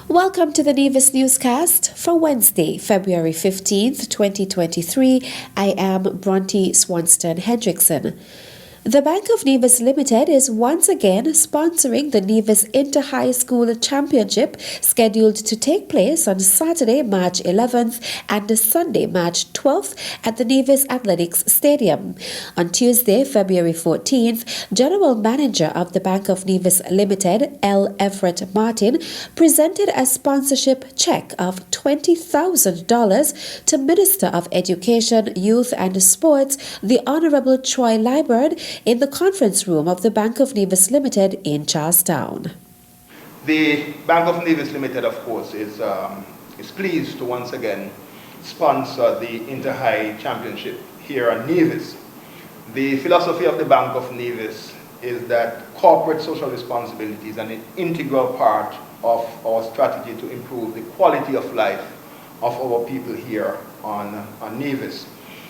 Welcome to the Nevis Newscast for Wednesday, February 15th, 2023. I am Bronte Swanston Hendrickson. The Bank of Nevis Limited is once again sponsoring the Nevis Inter-High School Championship scheduled to take place on Saturday, March 11th and Sunday, March 12th at the Nevis Athletics Stadium. On Tuesday, February 14th, General Manager of the Bank of Nevis Limited, L. Everett Martin, presented a sponsorship check of $20,000 to Minister of Education, Youth and Sports, the Honorable Troy Liburd, in the conference room of the Bank of Nevis Limited in Charlestown. The Bank of Nevis Limited, of course, is pleased to once again sponsor the Inter-High Championship here at Nevis. The philosophy of the Bank of Nevis is that corporate social responsibility is an integral part of our strategy to improve the quality of life of our people here on Nevis.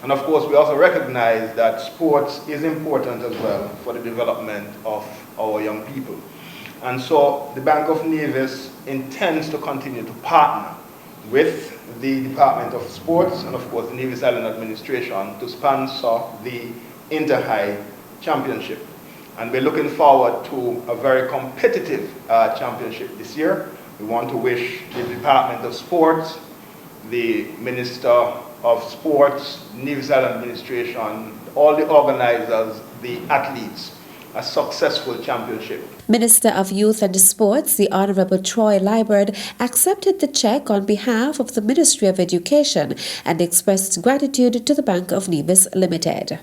And of course, we also recognize that sports is important as well for the development of our young people. And so the Bank of Nevis intends to continue to partner with the Department of Sports and of course the Nevis Island Administration to sponsor the Inter-High Championship. And we're looking forward to a very competitive championship this year. We want to wish the Department of Sports, the Minister of Sports, Nevis Island Administration, all the organizers, the athletes, a successful championship. Minister of Youth and Sports, the Honorable Troy Liburd, accepted the check on behalf of the Ministry of Education and expressed gratitude to the Bank of Nevis Limited.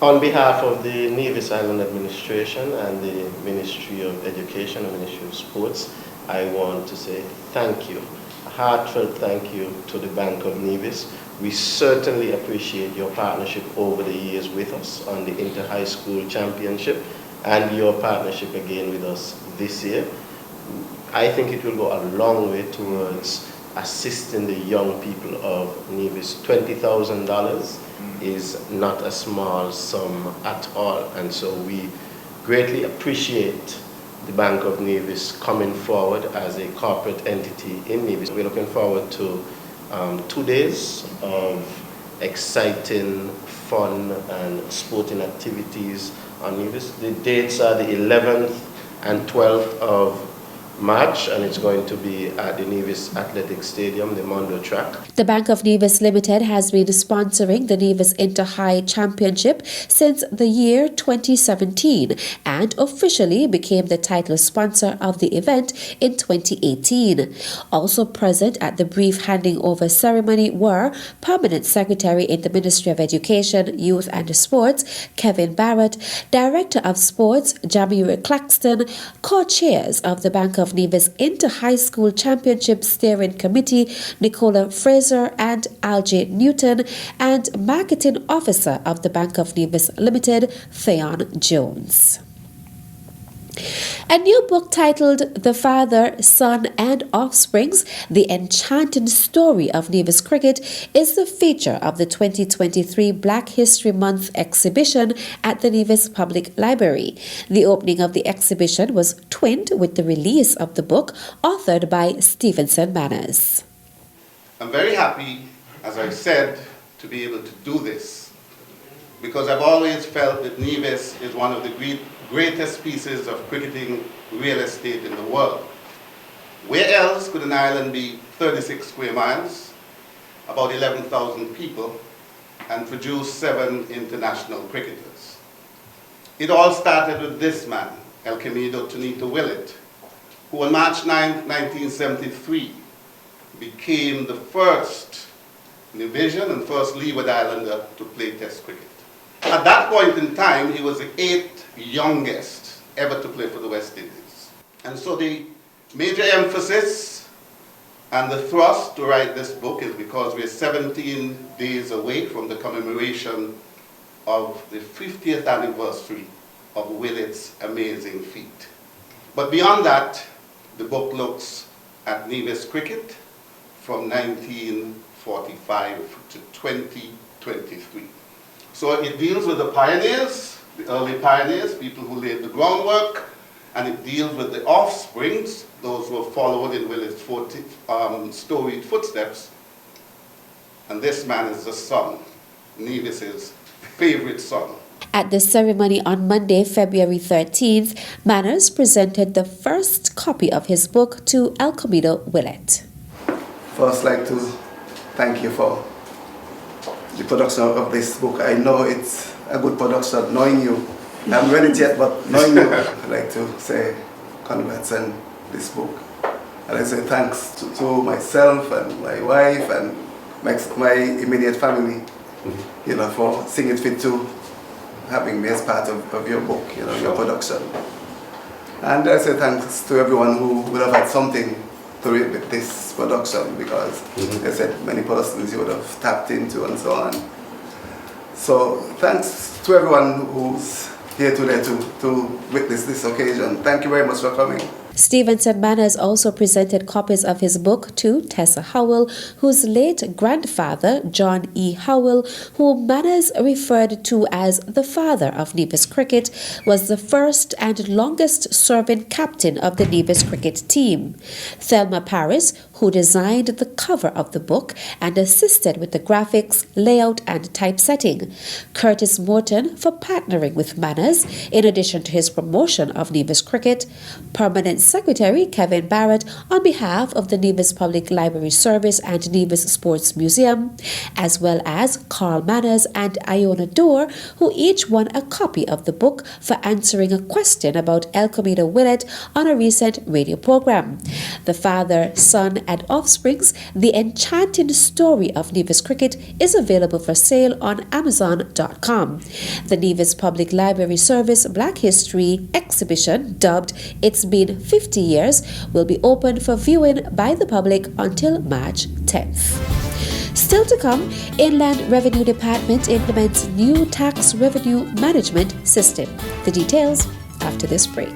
On behalf of the Nevis Island Administration and the Ministry of Education and Ministry of Sports, I want to say thank you, a heartfelt thank you to the Bank of Nevis. We certainly appreciate your partnership over the years with us on the Inter-High School Championship and your partnership again with us this year. I think it will go a long way towards assisting the young people of Nevis. $20,000 is not a small sum at all, and so we greatly appreciate the Bank of Nevis coming forward as a corporate entity in Nevis. We're looking forward to 2 days of exciting, fun and sporting activities on Nevis. The dates are the 11th and 12th of March, and it's going to be at the Nevis Athletic Stadium, the Mondo track. The Bank of Nevis Limited has been sponsoring the Nevis Inter-High Championship since the year 2017 and officially became the title sponsor of the event in 2018. Also present at the brief handing over ceremony were Permanent Secretary in the Ministry of Education, Youth and Sports, Kevin Barrett, Director of Sports, Jamie Claxton, co-chairs of the Bank of Nevis Inter-High School Championship Steering Committee, Nicola Fraser and Algie Newton, and Marketing Officer of the Bank of Nevis Limited, Theon Jones. A new book titled The Father, Son and Offsprings, The Enchanting Story of Nevis Cricket is the feature of the 2023 Black History Month exhibition at the Nevis Public Library. The opening of the exhibition was twinned with the release of the book authored by Stevenson Manners. I'm very happy, as I said, to be able to do this because I've always felt that Nevis is one of the greatest pieces of cricketing real estate in the world. Where else could an island be 36 square miles, about 11,000 people, and produce 7 international cricketers? It all started with this man, El Camido Tunito Willett, who on March 9, 1973, became the first Nevisian and first Leeward Islander to play Test cricket. At that point in time, he was the 8th youngest ever to play for the West Indies. And so the major emphasis and the thrust to write this book is because we're 17 days away from the commemoration of the 50th anniversary of Willett's amazing feat. But beyond that, the book looks at Nevis cricket from 1945 to 2023. So it deals with the pioneers, the early pioneers, people who laid the groundwork, and it deals with the offsprings, those who have followed in Willis' storied footsteps. And this man is the son, Nevis's favorite son. At the ceremony on Monday, February 13th, Manners presented the first copy of his book to Elcomido Willett. First, I'd like to thank you for the production of this book. I know it's a good production, knowing you. I haven't read it yet, but knowing you, I'd like to say congrats on this book. And I say thanks to myself and my wife and my immediate family, for seeing it fit to having me as part of your book, your production. And I say thanks to everyone who would have had something to read with this production, because I said many persons you would have tapped into and so on. So thanks to everyone who's here today to witness this occasion. Thank you very much for coming. Stevenson Manners also presented copies of his book to Tessa Howell, whose late grandfather, John E. Howell, whom Manners referred to as the father of Nevis Cricket, was the first and longest-serving captain of the Nevis Cricket team. Thelma Paris, who designed the cover of the book and assisted with the graphics, layout, and typesetting. Curtis Morton for partnering with Manners, in addition to his promotion of Nevis Cricket. Permanent Secretary Kevin Barrett on behalf of the Nevis Public Library Service and Nevis Sports Museum, as well as Carl Manners and Iona Dorr, who each won a copy of the book for answering a question about Elcomido Willett on a recent radio program. The Father, Son and Offsprings, The Enchanting Story of Nevis Cricket is available for sale on Amazon.com. The Nevis Public Library Service Black History exhibition, dubbed It's Been 50 Years, will be open for viewing by the public until March 10th. Still to come, Inland Revenue Department implements new tax revenue management system. The details after this break.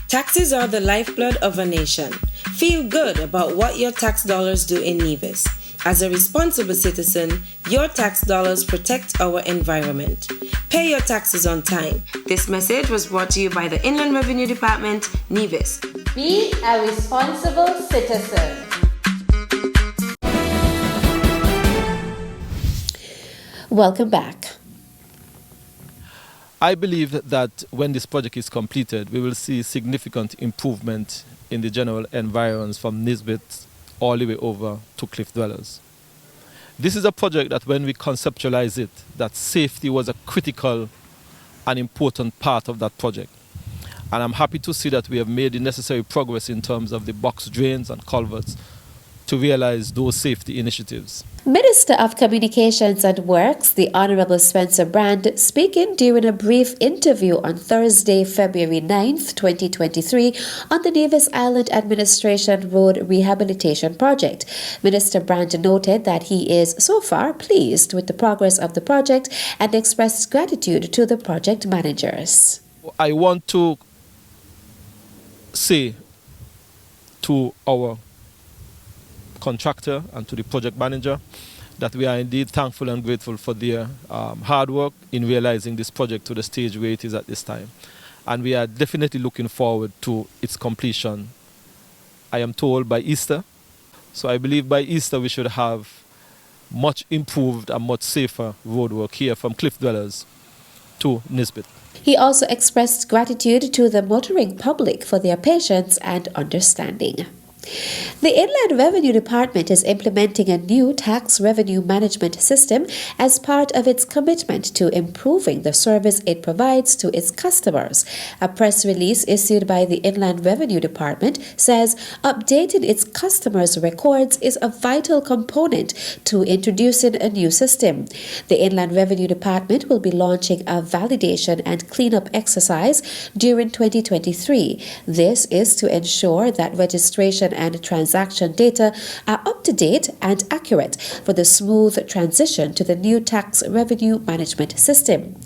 Taxes are the lifeblood of a nation. Feel good about what your tax dollars do in Nevis. As a responsible citizen, your tax dollars protect our environment. Pay your taxes on time. This message was brought to you by the Inland Revenue Department, Nevis. Be a responsible citizen. Welcome back. I believe that when this project is completed, we will see significant improvement in the general environs from Nisbet all the way over to Cliff Dwellers. This is a project that when we conceptualize it, that safety was a critical and important part of that project. And I'm happy to see that we have made the necessary progress in terms of the box drains and culverts to realize those safety initiatives. Minister of Communications and Works, the Honorable Spencer Brand, speaking during a brief interview on Thursday, February 9th, 2023, on the Nevis Island Administration Road Rehabilitation Project. Minister Brand noted that he is so far pleased with the progress of the project and expressed gratitude to the project managers. I want to say to our contractor and to the project manager that we are indeed thankful and grateful for their hard work in realizing this project to the stage where it is at this time. And we are definitely looking forward to its completion, I am told, by Easter. So I believe by Easter we should have much improved and much safer roadwork here from Cliff Dwellers to Nisbet. He also expressed gratitude to the motoring public for their patience and understanding. The Inland Revenue Department is implementing a new tax revenue management system as part of its commitment to improving the service it provides to its customers. A press release issued by the Inland Revenue Department says updating its customers' records is a vital component to introducing a new system. The Inland Revenue Department will be launching a validation and cleanup exercise during 2023. This is to ensure that registration and transaction data are up to date and accurate for the smooth transition to the new tax revenue management system.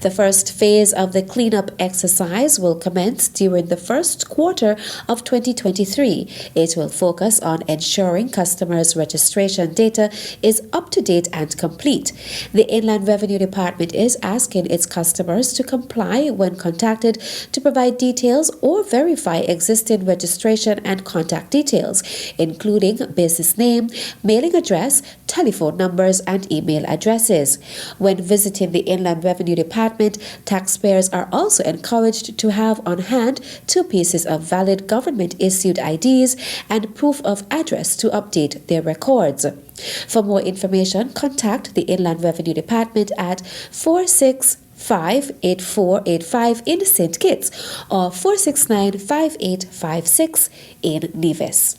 The first phase of the cleanup exercise will commence during the first quarter of 2023. It will focus on ensuring customers' registration data is up to date and complete. The Inland Revenue Department is asking its customers to comply when contacted to provide details or verify existing registration and contact details, including business name, mailing address, telephone numbers, and email addresses. When visiting the Inland Revenue Department, taxpayers are also encouraged to have on hand 2 pieces of valid government-issued IDs and proof of address to update their records. For more information, contact the Inland Revenue Department at 465-8485 in St. Kitts or 469-5856 in Nevis.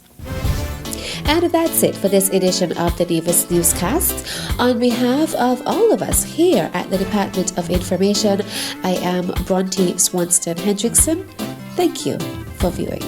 And that's it for this edition of the Nevis Newscast. On behalf of all of us here at the Department of Information, I am Bronte Swanston Hendrickson. Thank you for viewing.